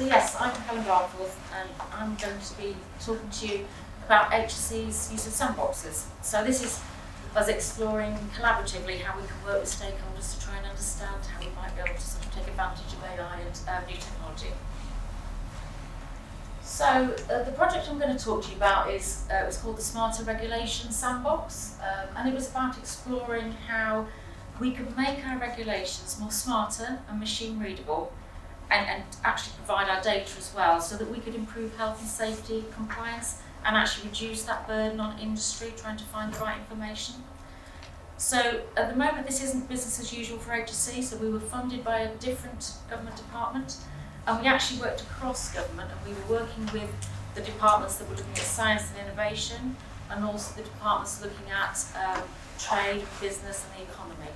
So yes, I'm Helen Balmforth, and I'm going to be talking to you about HSE's use of sandboxes. So this is us exploring collaboratively how we can work with stakeholders to try and understand how we might be able to sort of take advantage of AI and new technology. So the project I'm going to talk to you about is it's called the Smarter Regulation Sandbox, and it was about exploring how we could make our regulations more smarter and machine readable, and actually provide our data as well, so that we could improve health and safety compliance and actually reduce that burden on industry trying to find the right information. So at the moment this isn't business as usual for HSE, so we were funded by a different government department, and we actually worked across government, and we were working with the departments that were looking at science and innovation, and also the departments looking at trade, business and the economy.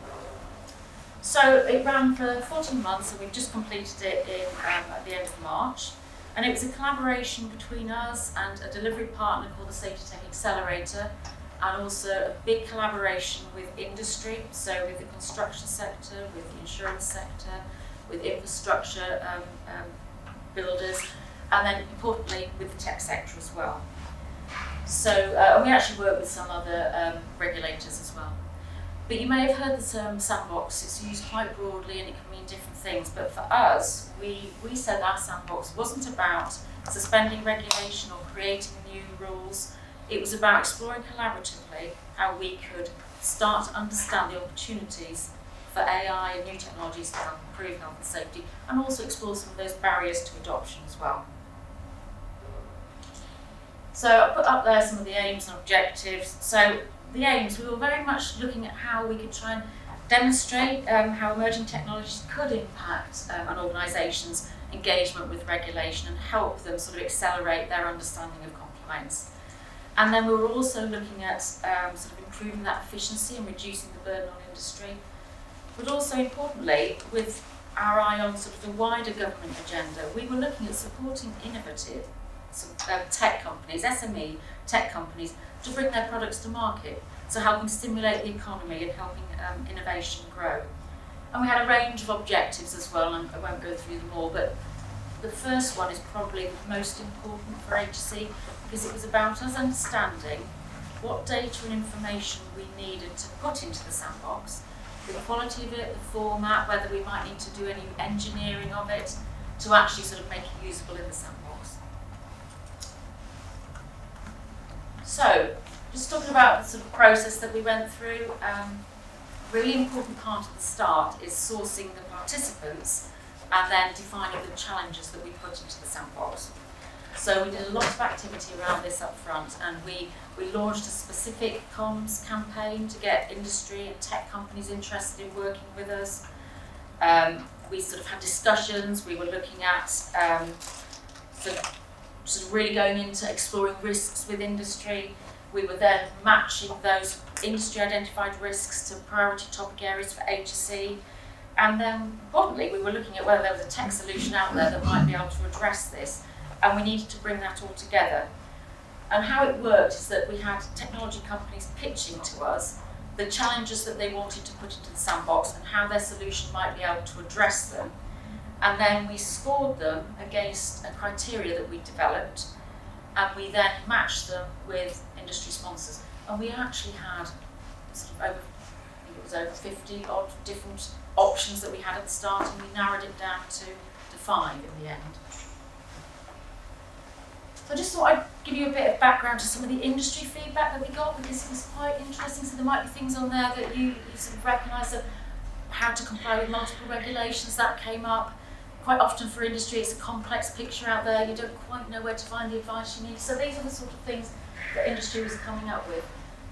So it ran for 14 months, and we've just completed it at the end of March. And it was a collaboration between us and a delivery partner called the Safety Tech Accelerator, and also a big collaboration with industry, so with the construction sector, with the insurance sector, with infrastructure builders, and then importantly with the tech sector as well. So and we actually work with some other regulators as well. But you may have heard the term sandbox. It's used quite broadly and it can mean different things. But for us, we said our sandbox wasn't about suspending regulation or creating new rules. It was about exploring collaboratively how we could start to understand the opportunities for AI and new technologies to help improve health and safety, and also explore some of those barriers to adoption as well. So I put up there some of the aims and objectives. So the aims, we were very much looking at how we could try and demonstrate how emerging technologies could impact an organisation's engagement with regulation and help them sort of accelerate their understanding of compliance. And then we were also looking at sort of improving that efficiency and reducing the burden on industry. But also importantly, with our eye on sort of the wider government agenda, we were looking at supporting innovative tech companies, SME tech companies, to bring their products to market, so helping stimulate the economy and helping innovation grow. And we had a range of objectives as well, and I won't go through them all, but the first one is probably the most important for HSE, because it was about us understanding what data and information we needed to put into the sandbox, the quality of it, the format, whether we might need to do any engineering of it to actually sort of make it usable in the sandbox. So, just talking about the sort of process that we went through, really important part at the start is sourcing the participants and then defining the challenges that we put into the sandbox. So we did a lot of activity around this up front, and we launched a specific comms campaign to get industry and tech companies interested in working with us. We sort of had discussions, we were looking at sort of really going into exploring risks with industry. We were then matching those industry identified risks to priority topic areas for HSE. And then importantly, we were looking at whether there was a tech solution out there that might be able to address this. And we needed to bring that all together. And how it worked is that we had technology companies pitching to us the challenges that they wanted to put into the sandbox and how their solution might be able to address them. And then we scored them against a criteria that we developed, and we then matched them with industry sponsors. And we actually had sort of over, I think it was over 50 odd different options that we had at the start, and we narrowed it down to 5 in the end. So I just thought I'd give you a bit of background to some of the industry feedback that we got, because it was quite interesting. So there might be things on there that you sort of recognise, that how to comply with multiple regulations, that came up. Quite often for industry, it's a complex picture out there. You don't quite know where to find the advice you need. So these are the sort of things that industry was coming up with.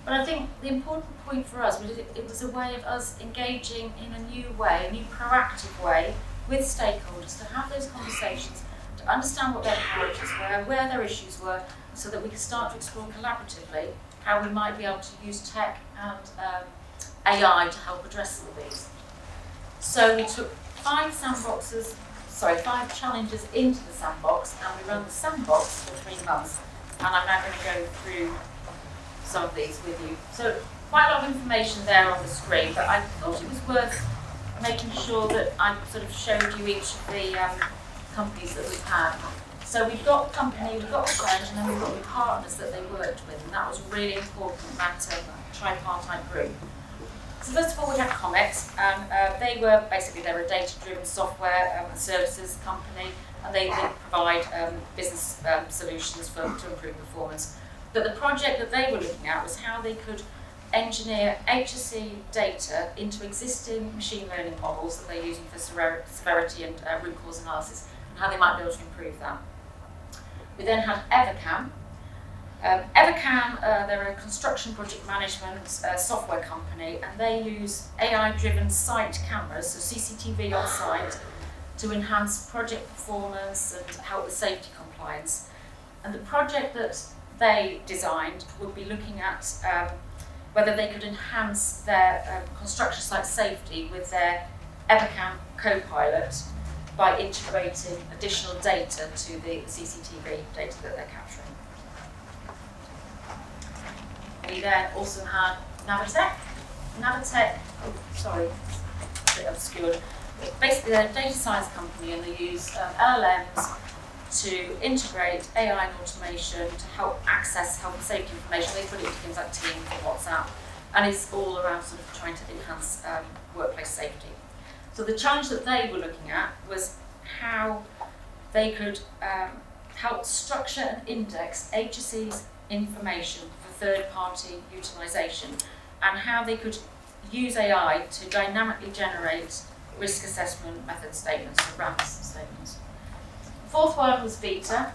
But I think the important point for us was it was a way of us engaging in a new way, a new proactive way with stakeholders to have those conversations, to understand what their priorities were, where their issues were, so that we could start to explore collaboratively how we might be able to use tech and AI to help address some of these. So we took 5 challenges into the sandbox, and we ran the sandbox for 3 months. And I'm now going to go through some of these with you. So quite a lot of information there on the screen, but I thought it was worth making sure that I sort of showed you each of the companies that we've had. So we've got the company, we've got the friends, and then we've got the partners that they worked with, and that was really important, that tripartite group. So first of all, we had Comet, and they were a data-driven software and services company, and they provide business solutions to improve performance. But the project that they were looking at was how they could engineer HSE data into existing machine learning models that they're using for severity and root cause analysis, and how they might be able to improve that. We then had Evercam. Evercam, they're a construction project management software company, and they use AI-driven site cameras, so CCTV on site, to enhance project performance and help with safety compliance. And the project that they designed would be looking at whether they could enhance their construction site safety with their Evercam Copilot by integrating additional data to the CCTV data that they're capturing. We then also had Navitec. Navitec, a bit obscured. Basically, they're a data science company, and they use LLMs to integrate AI and automation to help access health and safety information. They put it into things like Teams and WhatsApp, and it's all around sort of trying to enhance workplace safety. So the challenge that they were looking at was how they could help structure and index HSE's information for third-party utilisation, and how they could use AI to dynamically generate risk assessment method statements, or RAMS statements. The fourth one was Vita.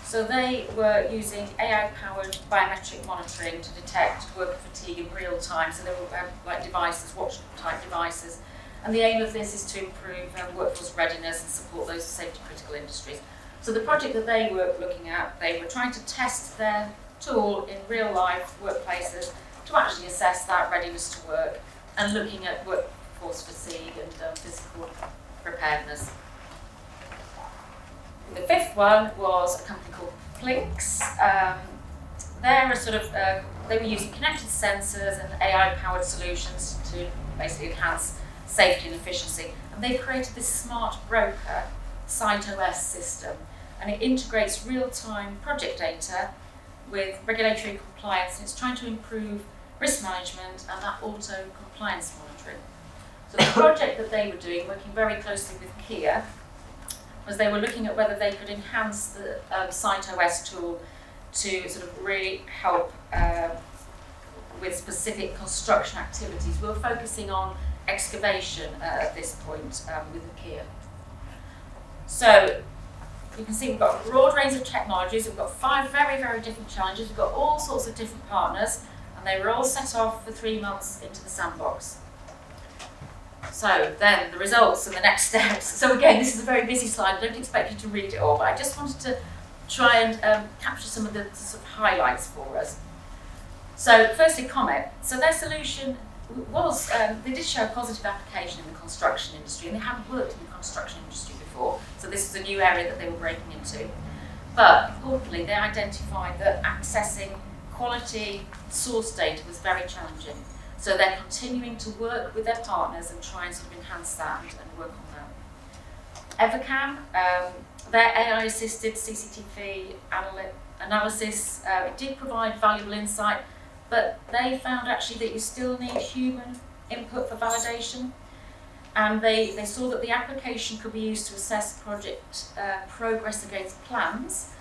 So they were using AI-powered biometric monitoring to detect worker fatigue in real time. So they were like devices, watch-type devices. And the aim of this is to improve workforce readiness and support those safety-critical industries. So the project that they were looking at, they were trying to test their tool in real-life workplaces to actually assess that readiness to work, and looking at workforce fatigue and physical preparedness. The fifth one was a company called Plinks. They're a sort of, they were using connected sensors and AI-powered solutions to basically enhance safety and efficiency. And they created this smart broker SiteOS system, and it integrates real-time project data with regulatory compliance, and it's trying to improve risk management and that auto compliance monitoring. So the project that they were doing, working very closely with Kia, was they were looking at whether they could enhance the SiteOS tool to sort of really help with specific construction activities. We were focusing on excavation at this point with the Kia. So you can see we've got a broad range of technologies. We've got 5 very, very different challenges. We've got all sorts of different partners, and they were all set off for 3 months into the sandbox. So then the results and the next steps. So again, this is a very busy slide. I don't expect you to read it all, but I just wanted to try and capture some of the sort of highlights for us. So firstly, Comet. So their solution was, they did show a positive application in the construction industry, and they hadn't worked in the construction industry before, so this is a new area that they were breaking into. But importantly, they identified that accessing quality source data was very challenging. So they're continuing to work with their partners and try and sort of enhance that and work on that. Evercam, their AI-assisted CCTV analysis, it did provide valuable insight, but they found actually that you still need human input for validation. And they saw that the application could be used to assess project progress against plans,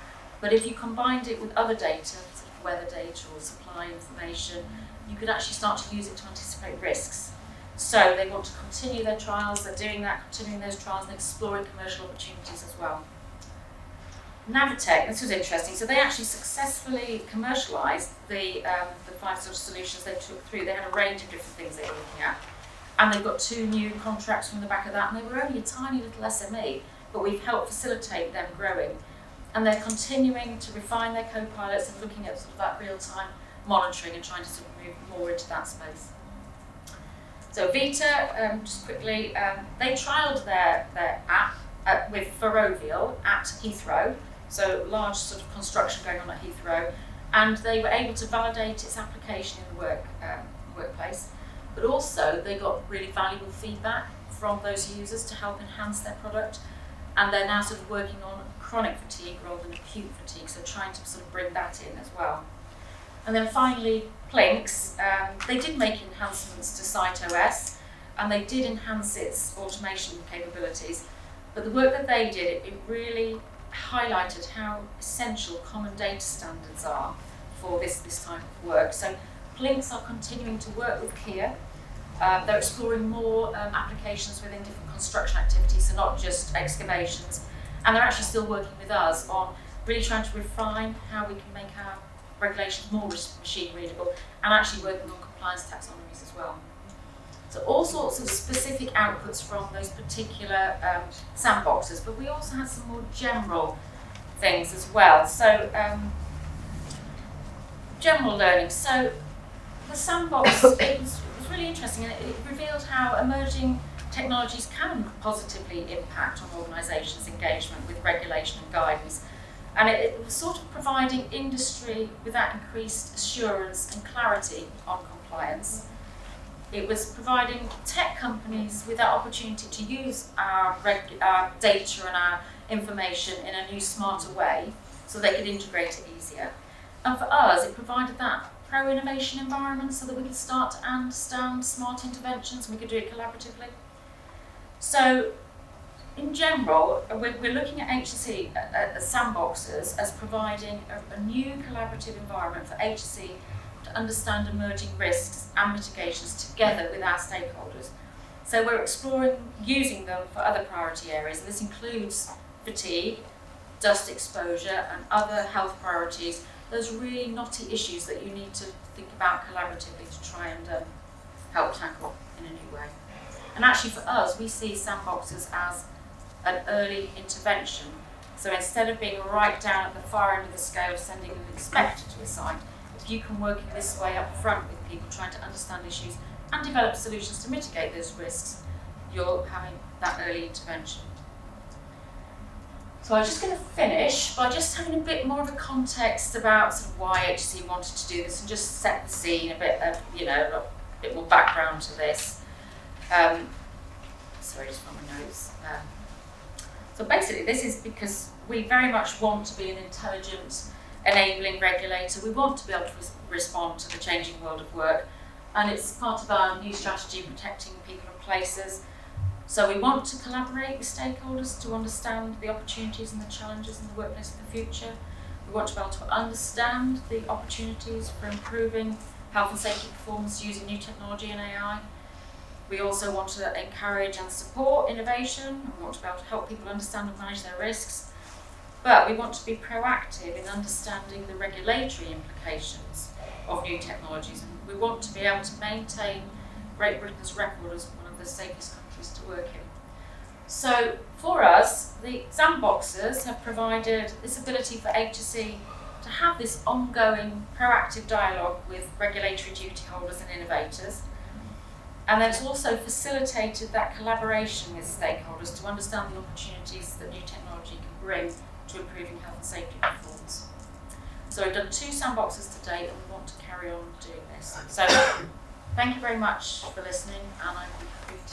but if you combined it with other data, sort of weather data or supply information, you could actually start to use it to anticipate risks. So they want to continue their trials, they're doing that, continuing those trials and exploring commercial opportunities as well. Navitec, this was interesting, so they actually successfully commercialised the 5 sort of solutions they took through. They had a range of different things they were looking at. And they've got 2 new contracts from the back of that, and they were only a tiny little SME, but we've helped facilitate them growing. And they're continuing to refine their co-pilots and looking at sort of that real-time monitoring and trying to sort of move more into that space. So Vita, just quickly, they trialled their app with Ferrovial at Heathrow, so large sort of construction going on at Heathrow, and they were able to validate its application in the workplace. But also they got really valuable feedback from those users to help enhance their product. and they're now sort of working on chronic fatigue rather than acute fatigue, so trying to sort of bring that in as well. And then finally, Plinks, they did make enhancements to SiteOS, and they did enhance its automation capabilities, but the work that they did, it really highlighted how essential common data standards are for this type of work. So Plinks are continuing to work with Kia. They're exploring more applications within different construction activities, so not just excavations. And they're actually still working with us on really trying to refine how we can make our regulations more machine readable, and actually working on compliance taxonomies as well. So all sorts of specific outputs from those particular sandboxes, but we also had some more general things as well. So general learning. So the sandbox, it was really interesting, and it revealed how emerging technologies can positively impact on organisations' engagement with regulation and guidance. And it was sort of providing industry with that increased assurance and clarity on compliance. It was providing tech companies with that opportunity to use our data and our information in a new, smarter way, so they could integrate it easier. And for us, it provided that pro-innovation environment so that we could start to understand smart interventions and we could do it collaboratively. So, in general, we're looking at HSE, at sandboxes, as providing a new collaborative environment for HSE to understand emerging risks and mitigations together with our stakeholders. So we're exploring using them for other priority areas, and this includes fatigue, dust exposure, and other health priorities, those really knotty issues that you need to think about collaboratively to try and help tackle in a new way. And actually for us, we see sandboxes as an early intervention. So instead of being right down at the far end of the scale of sending an inspector to a site, if you can work in this way up front with people trying to understand issues and develop solutions to mitigate those risks, you're having that early intervention. So I'm just going to finish by just having a bit more of a context about sort of why HSE wanted to do this and just set the scene, a bit more background to this. Sorry, just from my notes. So basically, this is because we very much want to be an intelligent, enabling regulator. We want to be able to respond to the changing world of work, and it's part of our new strategy, protecting people and places. So we want to collaborate with stakeholders to understand the opportunities and the challenges in the workplace of the future. We want to be able to understand the opportunities for improving health and safety performance using new technology and AI. We also want to encourage and support innovation. We want to be able to help people understand and manage their risks. But we want to be proactive in understanding the regulatory implications of new technologies. And we want to be able to maintain Great Britain's record as one of the safest countries to work in. So for us, the sandboxes have provided this ability for HSE to have this ongoing proactive dialogue with regulatory duty holders and innovators. And then it's also facilitated that collaboration with stakeholders to understand the opportunities that new technology can bring to improving health and safety performance. So we've done 2 sandboxes to date, and we want to carry on doing this. So thank you very much for listening, and I'm happy to